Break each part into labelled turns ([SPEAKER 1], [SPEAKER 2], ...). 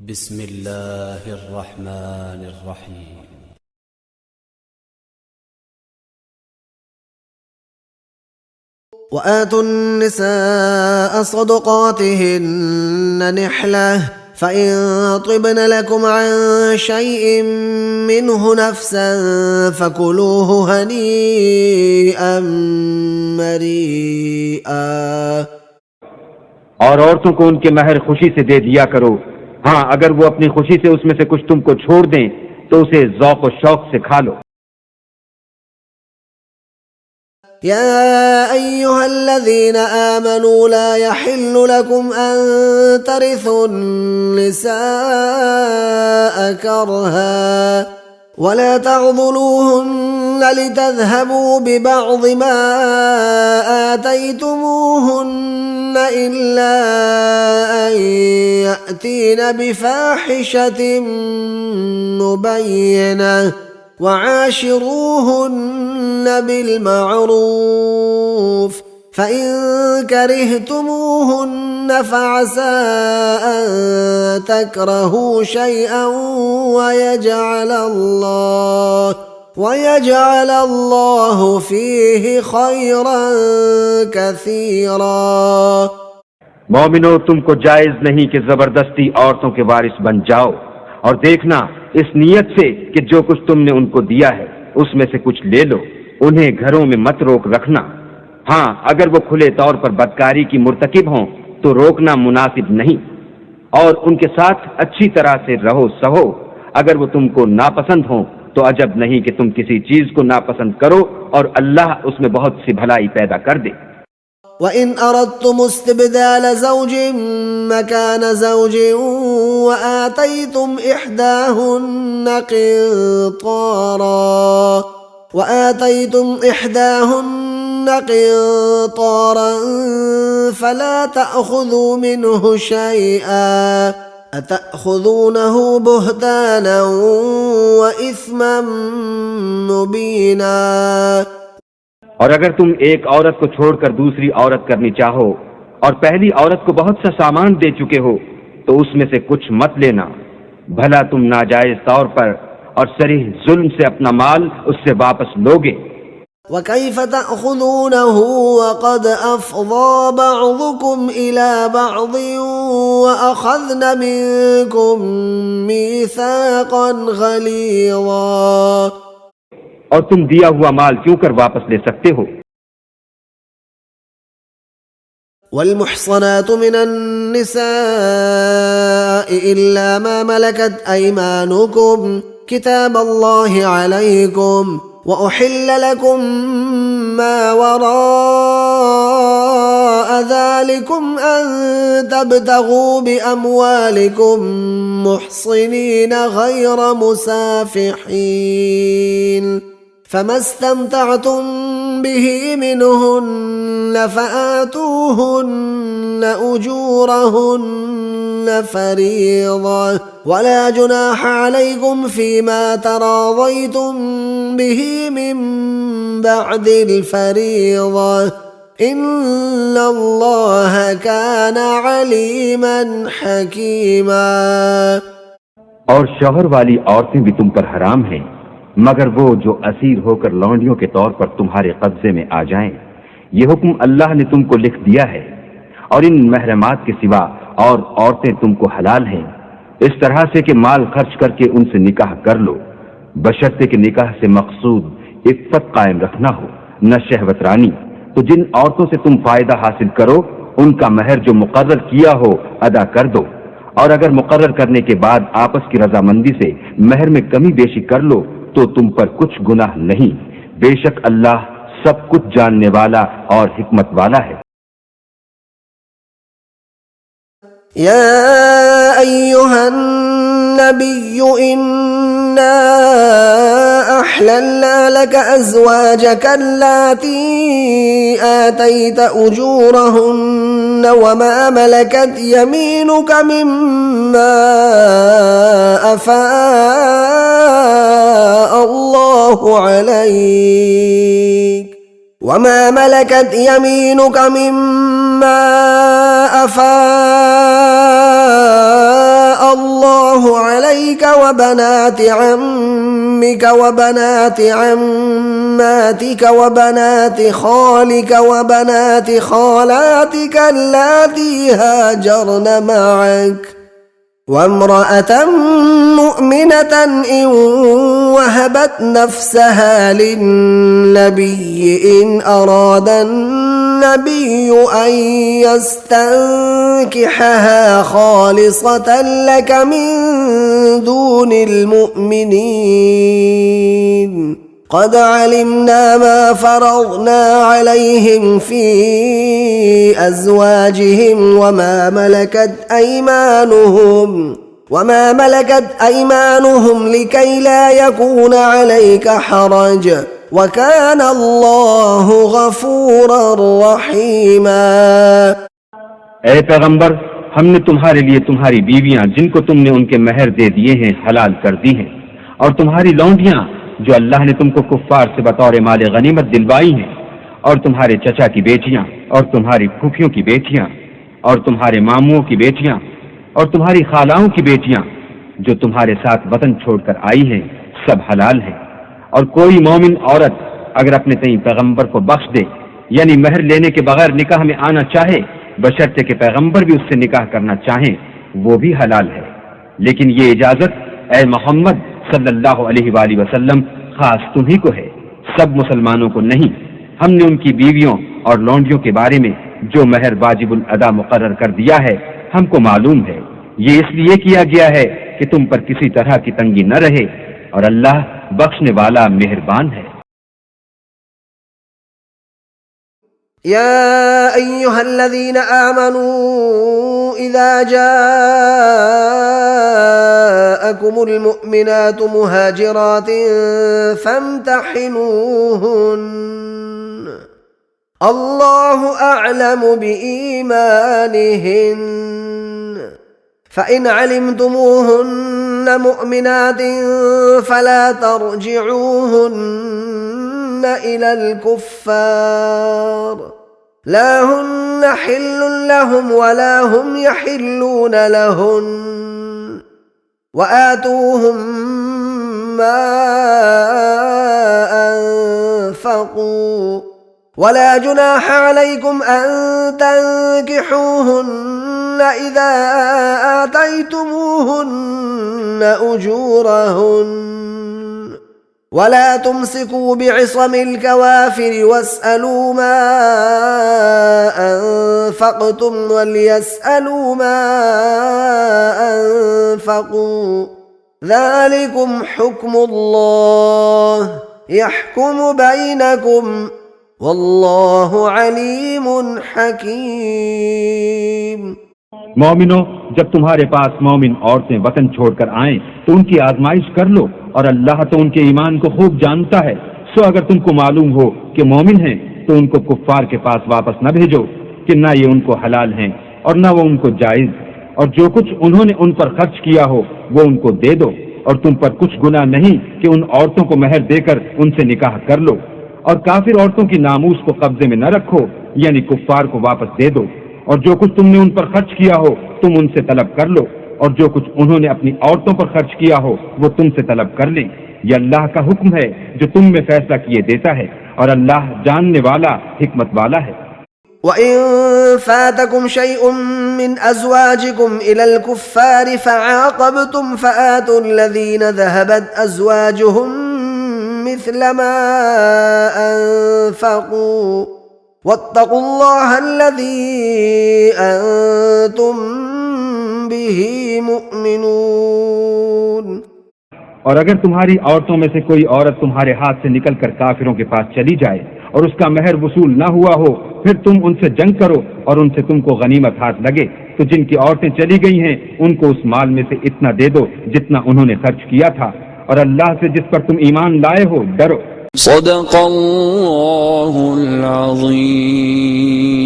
[SPEAKER 1] बिस्मिल्लाहिर्रहमानिर्रहीम।
[SPEAKER 2] وآتوا النساء صدقاتهن نحلة فإن طبن لكم عن شيء منه نفسا فكلوه هنيئا مريئا।
[SPEAKER 3] और औरतों को उनके महर खुशी से दे दिया करो। हाँ, अगर वो अपनी खुशी से उसमें से कुछ तुमको छोड़ दें तो उसे ज़ौक़ और शौक़ से खा लो।
[SPEAKER 2] يا أيها الذين آمنوا لا يحل لكم أن ترثوا النساء كرها ولا تعضلوهن لتذهبوا ببعض ما آتيتموهن إلا أن يأتين بفاحشة مبينة وعاشروهن بالمعروف فإن كرهتموهن فعسى أن تكرهوا شيئا ويجعل الله فيه خيرا كثيرا।
[SPEAKER 3] मोमिनो, तुमको जायज नहीं कि जबरदस्ती औरतों के वारिस बन जाओ, और देखना इस नियत से कि जो कुछ तुमने उनको दिया है उसमें से कुछ ले लो। उन्हें घरों में मत रोक रखना। हाँ, अगर वो खुले तौर पर बदकारी की मुर्तकिब हों तो रोकना मुनासिब नहीं, और उनके साथ अच्छी तरह से रहो सहो। अगर वो तुमको नापसंद हों तो अजब नहीं कि तुम किसी चीज को नापसंद करो और अल्लाह उसमें बहुत सी भलाई पैदा कर दे।
[SPEAKER 2] وإن أردتم استبدال زوج مكان زوج وآتيتم إحداهن قنطارا فلا تأخذوا منه شيئا أتأخذونه بهتانا وإثما مبينا।
[SPEAKER 3] और अगर तुम एक औरत को छोड़कर दूसरी औरत करनी चाहो और पहली औरत को बहुत सा सामान दे चुके हो तो उसमें से कुछ मत लेना, भला तुम नाजायज तौर पर और सरीह जुल्म से अपना माल उससे वापस लोगे।
[SPEAKER 2] وكيف تأخذونه وقد أفضى بعضكم إلى بعض وأخذن منكم ميثاقا غليظا।
[SPEAKER 3] और तुम दिया हुआ माल क्यों कर वापस ले सकते हो।
[SPEAKER 2] والمحصنات من النساء إلا ما ملكت أيمانكم كتاب الله عليكم وأحل لكم ما وراء ذلكم أن تبتغوا بأموالكم محصنين غير مسافحين فما استمتعتم به منهن فآتوهن أجورهن فريضة ولا جناح عليكم فيما تراضيتم به من بعد الفريضة إن الله كان عليما حكيما।
[SPEAKER 3] और शौहर वाली औरतें भी तुम पर हराम हैं मगर वो जो असीर होकर लौंडियों के तौर पर तुम्हारे कब्जे में आ जाएं। ये हुक्म अल्लाह ने तुमको लिख दिया है, और इन महरमात के सिवा और औरतें तुमको हलाल हैं, इस तरह से कि माल खर्च करके उनसे निकाह कर लो, बशर्ते कि निकाह से मकसूद इफ्फत कायम रखना हो, न शहवत रानी। तो जिन औरतों से तुम फायदा हासिल करो उनका महर जो मुकर्रर किया हो अदा कर दो, और अगर मुकर्रर करने के बाद आपस की रजामंदी से महर में कमी बेशी कर लो तो तुम पर कुछ गुनाह नहीं। बेशक अल्लाह सब कुछ जानने वाला और हिकमत वाला है।
[SPEAKER 2] या अय्युहन नबिय्यु इन्ना अहलल्ना लक अज़वाजक अल्लाती आतैत उजूरहुन्न वमा मलकत यमीनुक मिम्मा अफ़ाअ अल्लाहु अलैक वमा मलकत यमीनुक मिम्मा अफ़ाअ अल्लाहु وبنات عمك وبنات عماتك وبنات خالك وبنات خالاتك اللاتي هاجرن معك وامرأة مؤمنة إن وهبت نفسها للنبي إن أراد النبي أن يستنكحها خالصة لك من دون المؤمنين قد علمنا ما فرضنا عليهم في أزواجهم وما ملكت أيمانهم لكي لا يكون عليك حرج وكان الله غفورا رحيما
[SPEAKER 3] ए पैगंबर, हमने तुम्हारे लिए तुम्हारी बीवियां जिनको तुमने उनके महर दे दिए हैं हलाल कर दी हैं, और तुम्हारी लौंडियां जो अल्लाह ने तुमको कुफ्फार से बतौर माले गनीमत दिलवाई हैं, और तुम्हारे चचा की बेटियां और तुम्हारी फूफियों की बेटियां और तुम्हारे मामुओं की बेटियां और तुम्हारी खालाओं की बेटियां जो तुम्हारे साथ वतन छोड़कर आई हैं, सब हलाल हैं। और कोई मोमिन औरत अगर अपने तई पैगंबर को बख्श दे, यानी महर लेने के बगैर निकाह में आना चाहे, बशर्ते के पैगंबर भी उससे निकाह करना चाहें, वो भी हलाल है। लेकिन ये इजाजत ए मोहम्मद सल्लल्लाहु अलैहि वसल्लम खास तुम्ही को है, सब मुसलमानों को नहीं। हमने उनकी बीवियों और लौंडियों के बारे में जो महर वाजिबुल अदा मुकर्रर कर दिया है हमको मालूम है। ये इसलिए किया गया है कि तुम पर किसी तरह की तंगी न रहे, और अल्लाह बख्शने वाला मेहरबान है।
[SPEAKER 2] يا أيها الذين آمنوا إذا جاءكم المؤمنات مهاجرات فامتحنوهن الله أعلم بإيمانهن فإن علمتموهن مؤمنات فلا ترجعوهن إلى الكفار لا هن حل لهم ولا هم يحلون لهن وآتوهم ما أنفقوا ولا جناح عليكم أن تنكحوهن إذا آتيتموهن أجورهن ولا تمسكوا بعصم الكوافر واسألوا ما أنفقتم وليسألوا ما أنفقوا ذلكم حكم الله يحكم بينكم والله عليم حكيم।
[SPEAKER 3] मोमिनो, जब तुम्हारे पास मोमिन औरतें वतन छोड़कर आएं तो उनकी आजमाइश कर लो, और अल्लाह तो उनके ईमान को खूब जानता है। सो अगर तुमको मालूम हो कि मोमिन हैं तो उनको कुफ्फार के पास वापस न भेजो कि ना ये उनको हलाल हैं और ना वो उनको जायज, और जो कुछ उन्होंने उन पर खर्च किया हो वो उनको दे दो, और तुम पर कुछ गुनाह नहीं कि उन औरतों को महर देकर उनसे निकाह कर लो। और काफिर औरतों की नामूस को कब्जे में न रखो, यानी कुफ्फार को वापस दे दो, और जो कुछ तुमने उन पर खर्च किया हो तुम उनसे तलब कर लो, और जो कुछ उन्होंने अपनी औरतों पर खर्च किया हो वो तुमसे तलब कर लें। यह अल्लाह का हुक्म है जो तुम में फैसला किए देता है, और अल्लाह जानने वाला हिकमत वाला है।
[SPEAKER 2] وَإِن فَاتَكُمْ شَيْءٌ مِّنْ أَزْوَاجِكُمْ إِلَى الْكُفَّارِ فَعَاقَبْتُمْ فَآتُوا الَّذِينَ ذَهَبَتْ أَزْوَاجُهُم مِّثْلَ مَا أَنفَقُوا وَاتَّقُوا اللَّهَ الَّذِي أَنتُم بِهِ مُؤْمِنُونَ।
[SPEAKER 3] और अगर तुम्हारी औरतों में से कोई औरत तुम्हारे हाथ से निकलकर काफिरों के पास चली जाए और उसका महर वसूल न हुआ हो, फिर तुम उनसे जंग करो और उनसे तुमको गनीमत हाथ लगे, तो जिनकी औरतें चली गई हैं उनको उस माल में से इतना दे दो जितना उन्होंने खर्च किया था, और अल्लाह से जिस पर तुम ईमान लाए हो डरो।
[SPEAKER 1] सदक़ल्लाहुल अज़ीम।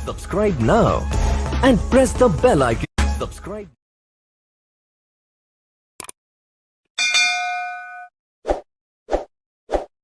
[SPEAKER 4] Subscribe now and press the bell icon. Subscribe.